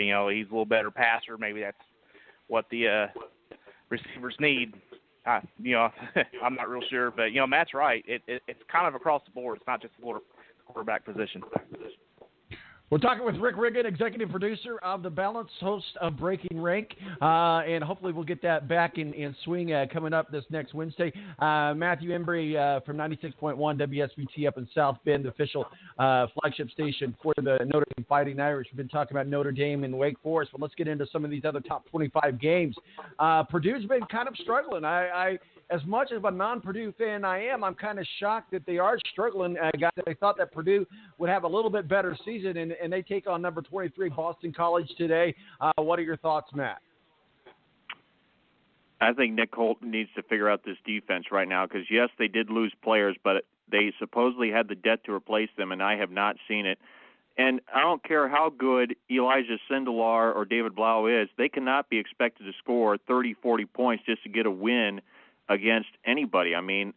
You know, he's a little better passer. Maybe that's what the receivers need. You know, I'm not real sure, but you know, Matt's right. It's kind of across the board. It's not just the quarterback position. We're talking with Rick-Riggin, executive producer of The Balance, host of Breaking Rank, and hopefully we'll get that back in swing coming up this next Wednesday. Matthew Embry from 96.1 WSBT up in South Bend, the official flagship station for the Notre Dame Fighting Irish. We've been talking about Notre Dame and Wake Forest, but let's get into some of these other top 25 games. Purdue's been kind of struggling. I as much as a non-Purdue fan I'm kind of shocked that they are struggling. Guys, I thought that Purdue would have a little bit better season, and they take on number 23 Boston College today. What are your thoughts, Matt? I think Nick Holt needs to figure out this defense right now because, yes, they did lose players, but they supposedly had the debt to replace them, and I have not seen it. And I don't care how good Elijah Sindelar or David Blau is, they cannot be expected to score 30, 40 points just to get a win against anybody. I mean,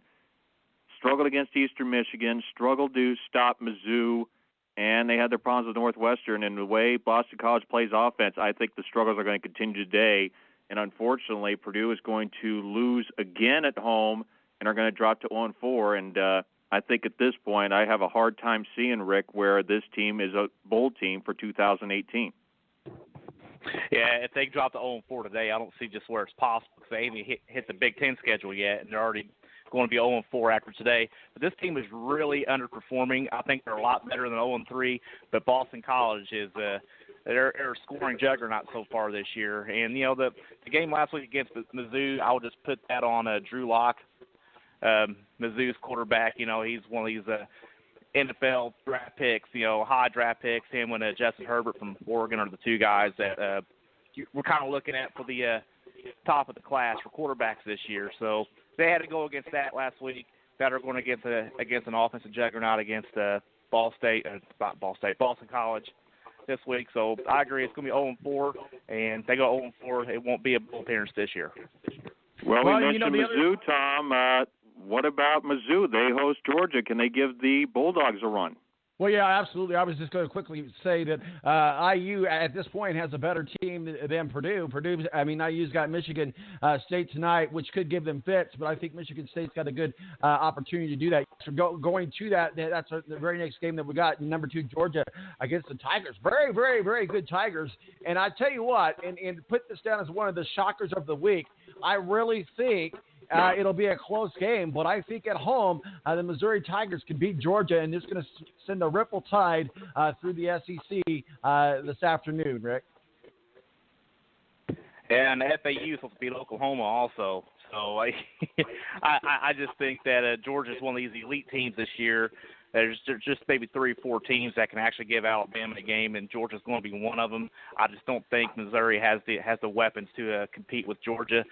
struggled against Eastern Michigan, struggled to stop Mizzou, and they had their problems with Northwestern. And the way Boston College plays offense, I think the struggles are going to continue today. And unfortunately, Purdue is going to lose again at home and are going to drop to 0-4. And I think at this point, I have a hard time seeing, Rick, where this team is a bowl team for 2018. Yeah, if they drop to 0-4 today, I don't see just where it's possible because they haven't hit the Big Ten schedule yet, and they're already going to be 0-4 after today. But this team is really underperforming. I think they're a lot better than 0-3, but Boston College is they're a scoring juggernaut so far this year. And, you know, the game last week against Mizzou, I would just put that on Drew Lock, Mizzou's quarterback. You know, he's one of these NFL draft picks, you know, high draft picks. Him and Justin Herbert from Oregon are the two guys that we're kind of looking at for the top of the class for quarterbacks this year. So they had to go against that last week. That are going against an offensive juggernaut against Boston College this week. So I agree it's going to be 0-4, and if they go 0-4, it won't be a bowl appearance this year. Well, we mentioned Mizzou, Tom. What about Mizzou? They host Georgia. Can they give the Bulldogs a run? Well, yeah, absolutely. I was just going to quickly say that IU at this point has a better team than Purdue. IU's got Michigan State tonight, which could give them fits, but I think Michigan State's got a good opportunity to do that. So going to that, that's the very next game that we got, number 2 Georgia against the Tigers. Very, very, very good Tigers. And I tell you what, and put this down as one of the shockers of the week, I really think it'll be a close game, but I think at home the Missouri Tigers can beat Georgia, and it's going to send a ripple tide through the SEC this afternoon, Rick. And FAU is supposed to beat Oklahoma also. So I just think that Georgia is one of these elite teams this year. There's just maybe 3 or 4 teams that can actually give Alabama a game, and Georgia's going to be one of them. I just don't think Missouri has the weapons to compete with Georgia.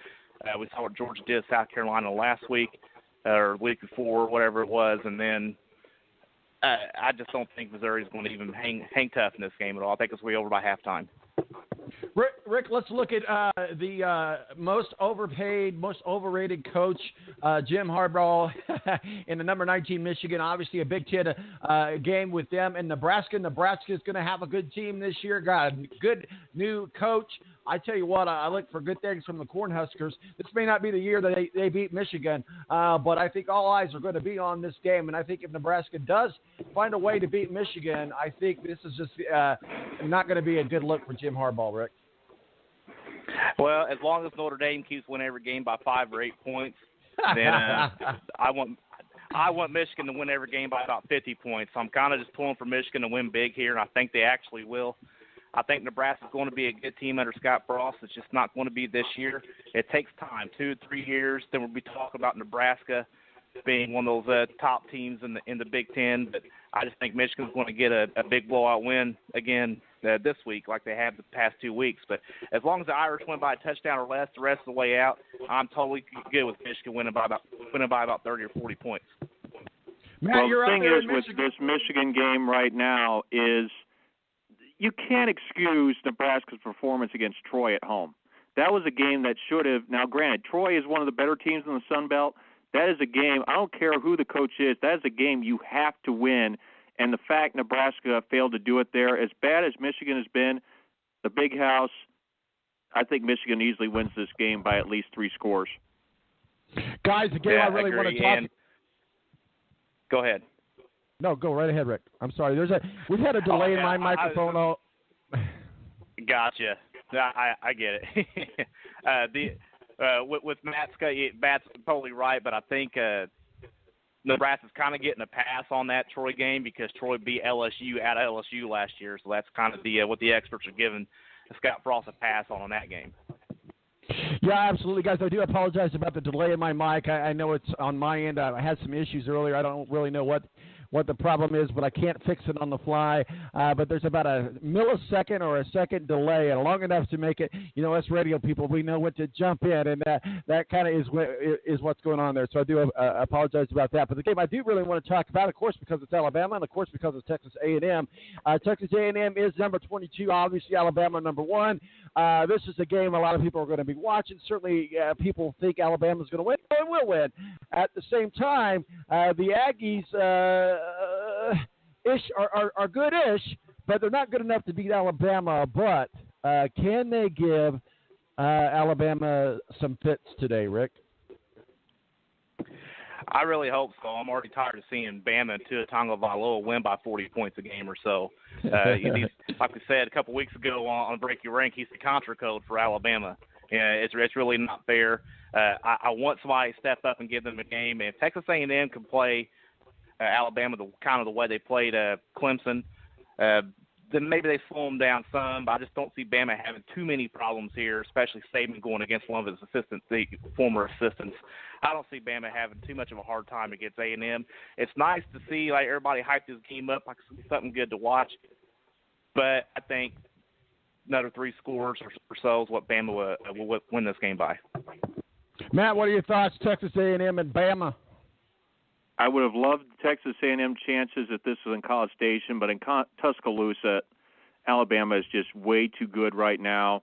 We saw what Georgia did South Carolina last week or week before, whatever it was, and then I just don't think Missouri is going to even hang tough in this game at all. I think it's way over by halftime. Rick, let's look at the most overpaid, most overrated coach, Jim Harbaugh, in the number 19 Michigan. Obviously, a Big Ten game with them. And Nebraska is going to have a good team this year. Got a good new coach. I tell you what, I look for good things from the Cornhuskers. This may not be the year that they beat Michigan, but I think all eyes are going to be on this game. And I think if Nebraska does find a way to beat Michigan, I think this is just not going to be a good look for Jim Harbaugh, Rick. Well, as long as Notre Dame keeps winning every game by 5 or 8 points, then I want Michigan to win every game by about 50 points. So I'm kind of just pulling for Michigan to win big here, and I think they actually will. I think Nebraska's going to be a good team under Scott Frost. It's just not going to be this year. It takes time, 2 or 3 years. Then we'll be talking about Nebraska being one of those top teams in the Big Ten. But I just think Michigan's going to get a big blowout win again this week, like they have the past 2 weeks. But as long as the Irish win by a touchdown or less the rest of the way out, I'm totally good with Michigan winning by about 30 or 40 points. Matt, well, you're the thing out there is with this Michigan game right now is you can't excuse Nebraska's performance against Troy at home. That was a game that should have – now, granted, Troy is one of the better teams in the Sun Belt. That is a game – I don't care who the coach is. That is a game you have to win. And the fact Nebraska failed to do it there, as bad as Michigan has been, the big house. I think Michigan easily wins this game by at least 3 scores. Guys, the game I really want to talk. Go ahead. No, go right ahead, Rick. I'm sorry. We've had a delay in my microphone. Gotcha. I get it. With Matt's totally right, but I think Nebraska's kind of getting a pass on that Troy game because Troy beat LSU at LSU last year, so that's kind of what the experts are giving Scott Frost a pass on that game. Yeah, absolutely, guys. I do apologize about the delay in my mic. I know it's on my end. I had some issues earlier. I don't really know what the problem is, but I can't fix it on the fly. But there's about a millisecond or a second delay, and long enough to make it, us radio people, we know when to jump in, and that kind of is what's going on there. So I do apologize about that. But the game I do really want to talk about, of course, because it's Alabama, and of course because it's Texas A&M. Texas A&M is number 22, obviously Alabama number 1. This is a game a lot of people are going to be watching. Certainly people think Alabama's going to win. They will win. At the same time, the Aggies are good-ish, but they're not good enough to beat Alabama. But can they give Alabama some fits today, Rick? I really hope so. I'm already tired of seeing Bama and Tua Tagovailoa win by 40 points a game or so. Like we said a couple weeks ago on Break Your Rank, he's the contra code for Alabama. It's really not fair. I want somebody to step up and give them a game. And if Texas A&M can play Alabama the way they played Clemson, then maybe they slow them down some. But I just don't see Bama having too many problems here, especially Saban going against one of his former assistants. I don't see Bama having too much of a hard time against A&M. It's nice to see everybody hype this game up like something good to watch. But I think another 3 scores or so is what Bama will win this game by. Matt, what are your thoughts, Texas A&M and Bama? I would have loved Texas A&M chances if this was in College Station, but in Tuscaloosa, Alabama is just way too good right now.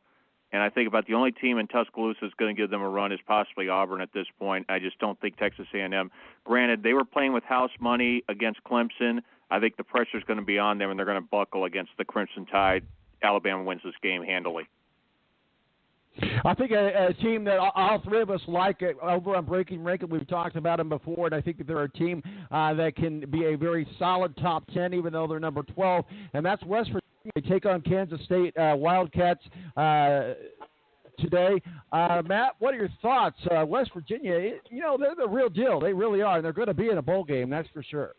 And I think about the only team in Tuscaloosa that's going to give them a run is possibly Auburn at this point. I just don't think Texas A&M. Granted, they were playing with house money against Clemson. I think the pressure is going to be on them, and they're going to buckle against the Crimson Tide. Alabama wins this game handily. I think a team that all 3 of us like over on Breaking Rank, we've talked about them before, and I think that they're a team that can be a very solid top 10, even though they're number 12, and that's West Virginia. They take on Kansas State Wildcats today. Matt, what are your thoughts? West Virginia, they're the real deal. They really are, and they're going to be in a bowl game, that's for sure.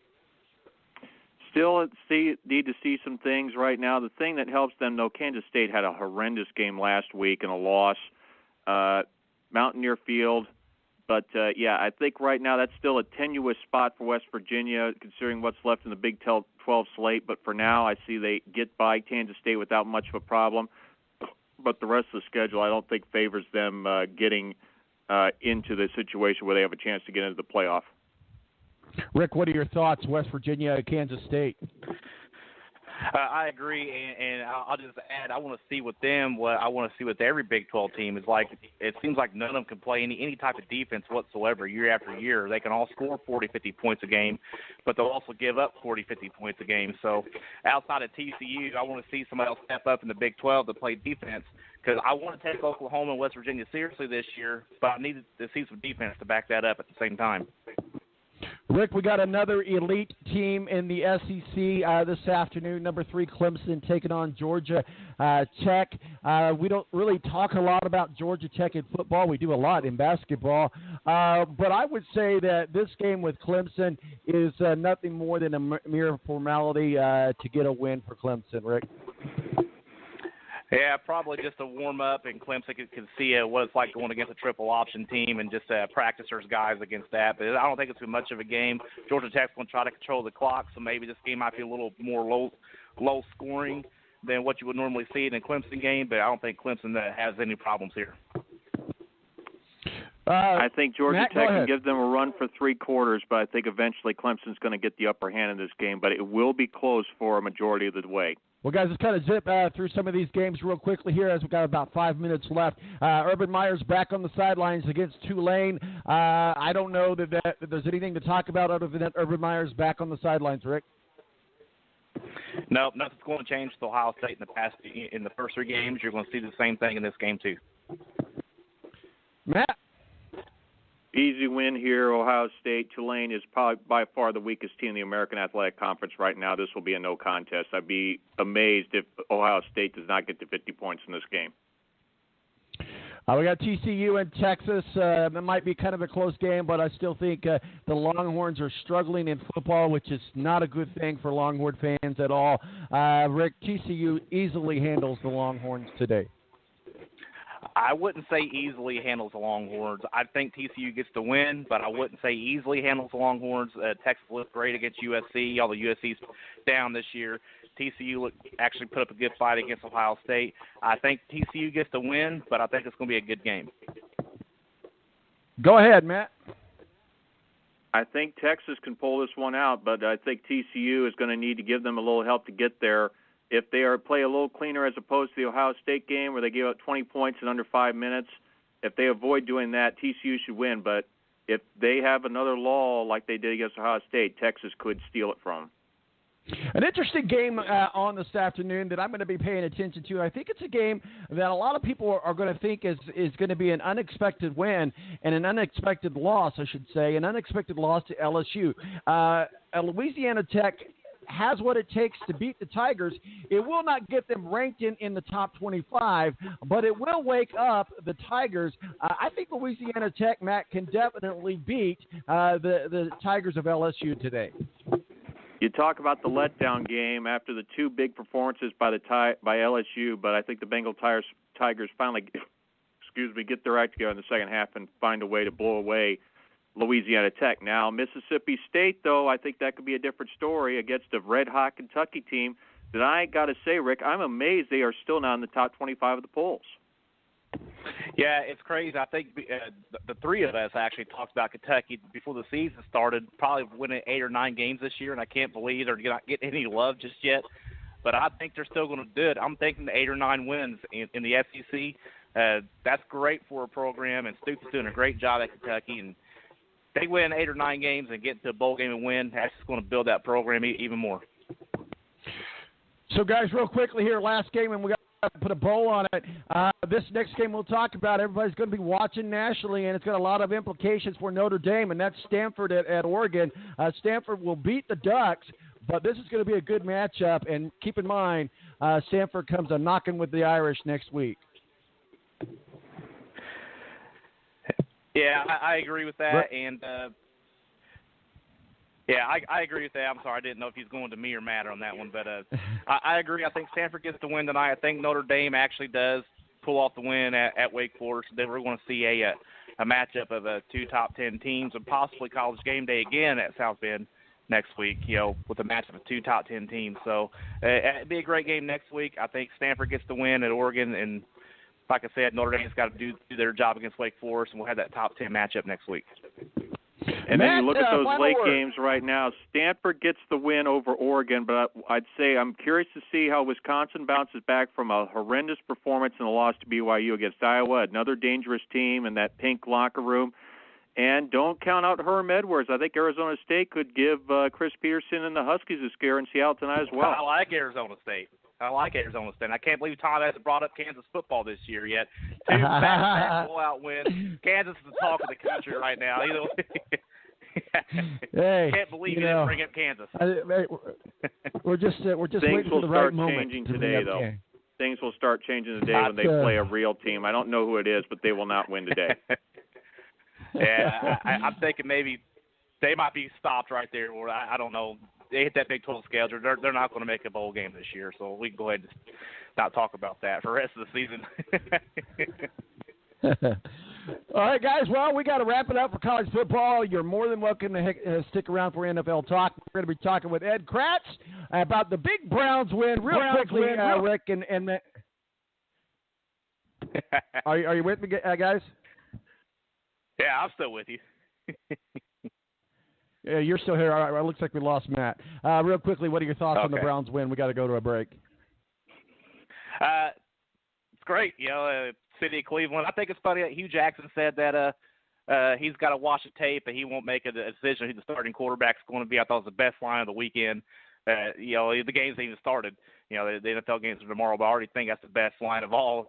Still need to see some things right now. The thing that helps them, though, Kansas State had a horrendous game last week and a loss. Mountaineer Field. But, I think right now that's still a tenuous spot for West Virginia, considering what's left in the Big 12 slate. But for now, I see they get by Kansas State without much of a problem. But the rest of the schedule I don't think favors them getting into the situation where they have a chance to get into the playoff. Rick, what are your thoughts, West Virginia, Kansas State? I agree, and I'll just add, I want to see with them what I want to see with every Big 12 team is like. It seems like none of them can play any type of defense whatsoever year after year. They can all score 40, 50 points a game, but they'll also give up 40, 50 points a game. So outside of TCU, I want to see somebody else step up in the Big 12 to play defense because I want to take Oklahoma and West Virginia seriously this year, but I need to see some defense to back that up at the same time. Rick, we got another elite team in the SEC this afternoon. Number 3, Clemson, taking on Georgia Tech. We don't really talk a lot about Georgia Tech in football. We do a lot in basketball. But I would say that this game with Clemson is nothing more than a mere formality to get a win for Clemson, Rick. Yeah, probably just a warm-up, and Clemson can see what it's like going against a triple option team and just practice their guys against that. But I don't think it's too much of a game. Georgia Tech's going to try to control the clock, so maybe this game might be a little more low scoring than what you would normally see in a Clemson game, but I don't think Clemson has any problems here. I think Georgia Matt, Tech can give them a run for 3 quarters, but I think eventually Clemson's going to get the upper hand in this game, but it will be close for a majority of the way. Well, guys, let's kind of zip through some of these games real quickly here as we've got about 5 minutes left. Urban Meyer's back on the sidelines against Tulane. I don't know that there's anything to talk about other than that Urban Meyer's back on the sidelines, Rick. No, nothing's going to change with Ohio State in the first 3 games. You're going to see the same thing in this game too. Matt? Easy win here, Ohio State. Tulane is probably by far the weakest team in the American Athletic Conference right now. This will be a no contest. I'd be amazed if Ohio State does not get to 50 points in this game. We got TCU and Texas. It might be kind of a close game, but I still think the Longhorns are struggling in football, which is not a good thing for Longhorn fans at all. Rick, TCU easily handles the Longhorns today. I wouldn't say easily handles the Longhorns. I think TCU gets the win, but I wouldn't say easily handles the Longhorns. Texas looked great against USC, although USC's down this year. TCU actually put up a good fight against Ohio State. I think TCU gets the win, but I think it's going to be a good game. Go ahead, Matt. I think Texas can pull this one out, but I think TCU is going to need to give them a little help to get there. If they play a little cleaner as opposed to the Ohio State game where they gave up 20 points in under 5 minutes, if they avoid doing that, TCU should win. But if they have another lull like they did against Ohio State, Texas could steal it from them. An interesting game on this afternoon that I'm going to be paying attention to. I think it's a game that a lot of people are going to think is going to be an unexpected win and an unexpected loss, I should say, an unexpected loss to LSU. Louisiana Tech has what it takes to beat the Tigers. It will not get them ranked in the top 25, but it will wake up the Tigers. I think Louisiana Tech, Matt, can definitely beat the Tigers of LSU today. You talk about the letdown game after the 2 big performances by LSU, but I think the Bengal Tigers finally, get their act together in the second half and find a way to blow away Louisiana Tech. Now, Mississippi State, though, I think that could be a different story against a red-hot Kentucky team that I got to say, Rick, I'm amazed they are still not in the top 25 of the polls. Yeah, it's crazy. I think the 3 of us actually talked about Kentucky before the season started, probably winning 8 or 9 games this year, and I can't believe they're not getting any love just yet. But I think they're still going to do it. I'm thinking 8 or 9 wins in the SEC. That's great for a program, and Stoops is doing a great job at Kentucky. And they win 8 or 9 games and get into a bowl game and win, that's just going to build that program even more. So, guys, real quickly here, last game, and we got to put a bow on it. This next game we'll talk about, everybody's going to be watching nationally, and it's got a lot of implications for Notre Dame, and that's Stanford at Oregon. Stanford will beat the Ducks, but this is going to be a good matchup, and keep in mind, Stanford comes a knocking with the Irish next week. Yeah, I agree with that, and I agree with that. I'm sorry, I didn't know if he's going to me or Matt on that one, but I agree. I think Stanford gets the win tonight. I think Notre Dame actually does pull off the win at Wake Forest. Then we're going to see a matchup of 2 top 10 teams and possibly College Game Day again at South Bend next week, with a matchup of 2 top 10 teams. So it'd be a great game next week. I think Stanford gets the win at Oregon, and like I said, Notre Dame's got to do their job against Wake Forest, and we'll have that top 10 matchup next week. And then you look at those late games right now. Stanford gets the win over Oregon, but I'd say I'm curious to see how Wisconsin bounces back from a horrendous performance in the loss to BYU against Iowa, another dangerous team in that pink locker room. And don't count out Herm Edwards. I think Arizona State could give Chris Peterson and the Huskies a scare in Seattle tonight as well. I like Arizona State. I can't believe Tom hasn't brought up Kansas football this year yet. 2 back-to-back blowout wins. Kansas is the talk of the country right now. Hey, can't believe you didn't bring up Kansas. We're just waiting for the right moment. Things will start changing today, though. Things will start changing today when they play a real team. I don't know who it is, but they will not win today. Yeah, I'm thinking maybe they might be stopped right there, or I don't know. They hit that Big 12 schedule. They're not going to make a bowl game this year, so we can go ahead and not talk about that for the rest of the season. All right, guys. Well, we got to wrap it up for college football. You're more than welcome to stick around for NFL talk. We're going to be talking with ed-kracz about the big Browns win. Real quickly, Rick and Matt. Are you with me, guys? Yeah, I'm still with you. Yeah, you're still here. All right, it looks like we lost Matt. Real quickly, what are your thoughts on the Browns win? We got to go to a break. It's great. City of Cleveland. I think it's funny that Hugh Jackson said that he's got to watch the tape and he won't make a decision who the starting quarterback's going to be. I thought it was the best line of the weekend. The game's even started. The NFL games are tomorrow, but I already think that's the best line of all